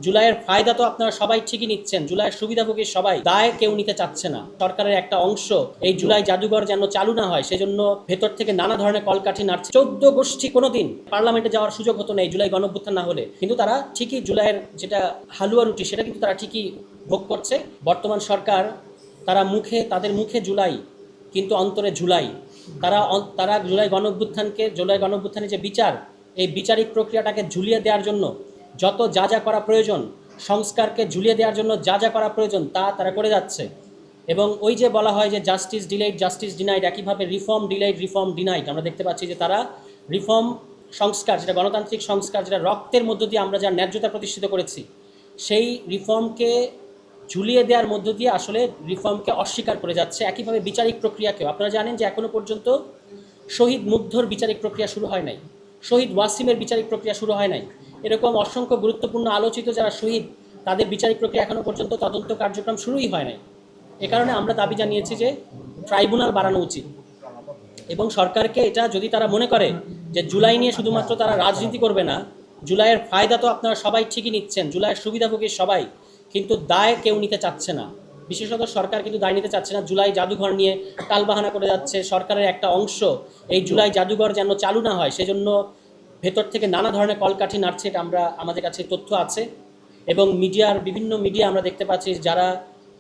জুলাইয়ের ফায়দা তো আপনারা সবাই ঠিকই নিচ্ছেন, জুলাইয়ের সুবিধাভোগী সবাই, দায় কেউ নিতে চাচ্ছে না। সরকারের একটা অংশ এই জুলাই জাদুঘর যেন চালু না হয় সেজন্য ভেতর থেকে নানা ধরনের কলকাঠি নাড়ছে। 14 গোষ্ঠী কোনোদিন পার্লামেন্টে যাওয়ার সুযোগ হতো না এই জুলাই গণঅভ্যুত্থান না হলে, কিন্তু তারা ঠিকই জুলাইয়ের যেটা হালুয়া রুটি সেটা কিন্তু তারা ঠিকই ভোগ করছে। বর্তমান সরকার তাদের মুখে জুলাই কিন্তু অন্তরে জুলাই। তারা জুলাই গণঅভ্যুত্থানের যে বিচার, এই বিচারিক প্রক্রিয়াটাকে ঝুলিয়ে দেওয়ার জন্য যত যা যা করা প্রয়োজন, সংস্কারকে ঝুলিয়ে দেওয়ার জন্য যা যা করা প্রয়োজন তারা করে যাচ্ছে। এবং ওই যে বলা হয় যে জাস্টিস ডিলেইড জাস্টিস ডিনাইড, একইভাবে রিফর্ম ডিলেইড রিফর্ম ডিনাইড। আমরা দেখতে পাচ্ছি যে তারা রিফর্ম সংস্কার, যেটা গণতান্ত্রিক সংস্কার, যেটা রক্তের মধ্য দিয়ে আমরা যার ন্যায্যতা প্রতিষ্ঠিত করেছি, সেই রিফর্মকে ঝুলিয়ে দেওয়ার মধ্য দিয়ে আসলে রিফর্মকে অস্বীকার করে যাচ্ছে। একইভাবে বিচারিক প্রক্রিয়াকেও আপনারা জানেন যে এখনও পর্যন্ত শহীদ মুগ্ধর বিচারিক প্রক্রিয়া শুরু হয় নাই, শহীদ ওয়াসিমের বিচারিক প্রক্রিয়া শুরু হয় নাই। এরকম অসংখ্য গুরুত্বপূর্ণ আলোচিত যারা শহীদ, তাদের বিচারিক প্রক্রিয়া এখনও পর্যন্ত তদন্ত কার্যক্রম শুরুই হয় নাই। এ কারণে আমরা দাবি জানিয়েছি যে ট্রাইব্যুনাল বাড়ানো উচিত এবং সরকারকে এটা, যদি তারা মনে করে যে জুলাই নিয়ে শুধুমাত্র তারা রাজনীতি করবে না, জুলাইয়ের ফায়দা তো আপনারা সবাই ঠিকই নিচ্ছেন, জুলাইয়ের সুবিধাভোগী সবাই, কিন্তু দায় কেউ নিতে চাচ্ছে না। বিশেষত সরকার কিন্তু দায় নিতে চাচ্ছে না। জুলাই জাদুঘর নিয়ে টালবাহানা করে যাচ্ছে। সরকারের একটা অংশ এই জুলাই জাদুঘর যেন চালু না হয় সেজন্য ভেতর থেকে নানা ধরনের কলকাঠি নাড়ছে। এটা আমাদের কাছে তথ্য আছে এবং বিভিন্ন মিডিয়া আমরা দেখতে পাচ্ছি যারা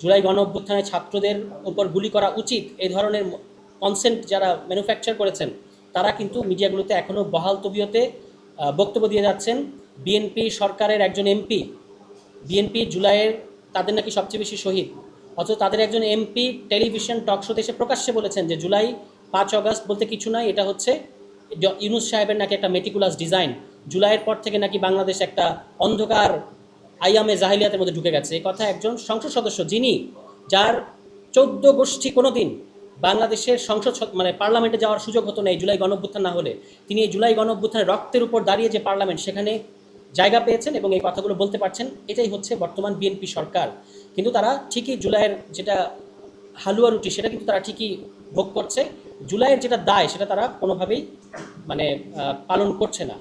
জুলাই গণঅভ্যুত্থানে ছাত্রদের উপর গুলি করা উচিত এই ধরনের কনসেন্ট যারা ম্যানুফ্যাকচার করেছেন, তারা কিন্তু মিডিয়াগুলোতে এখনও বহাল তবিয়তে বক্তব্য দিয়ে যাচ্ছেন। বিএনপি সরকারের একজন এমপি, বিএনপি জুলাইয়ের তাদের নাকি সবচেয়ে বেশি শহীদ, অথচ তাদের একজন এমপি টেলিভিশন টকশোতে এসে প্রকাশ্যে বলেছেন যে জুলাই 5 অগস্ট বলতে কিছু নয়, এটা হচ্ছে ইউনূস সাহেবের নাকি একটা মেটিকুলাস ডিজাইন। জুলাইয়ের পর থেকে নাকি বাংলাদেশ একটা অন্ধকার আইয়ামে জাহিলিয়াতের মধ্যে ঢুকে গেছে। এই কথা একজন সংসদ সদস্য, যার 14 গোষ্ঠী কোনোদিন বাংলাদেশের পার্লামেন্টে যাওয়ার সুযোগ হতো না এই জুলাই গণঅভ্যুত্থান না হলে, তিনি এই জুলাই গণঅভ্যুত্থানের রক্তের উপর দাঁড়িয়ে যে পার্লামেন্ট, সেখানে জায়গা পেয়েছেন এবং এই কথাগুলো বলতে পারছেন। এটাই হচ্ছে বর্তমান বিএনপি সরকার। কিন্তু তারা ঠিকই জুলাইয়ের যেটা হালুয়া রুটি সেটা কিন্তু তারা ঠিকই ভোগ করছে। জুলাইয়ের যেটা দায় সেটা তারা কোনোভাবেই পালন করছে না।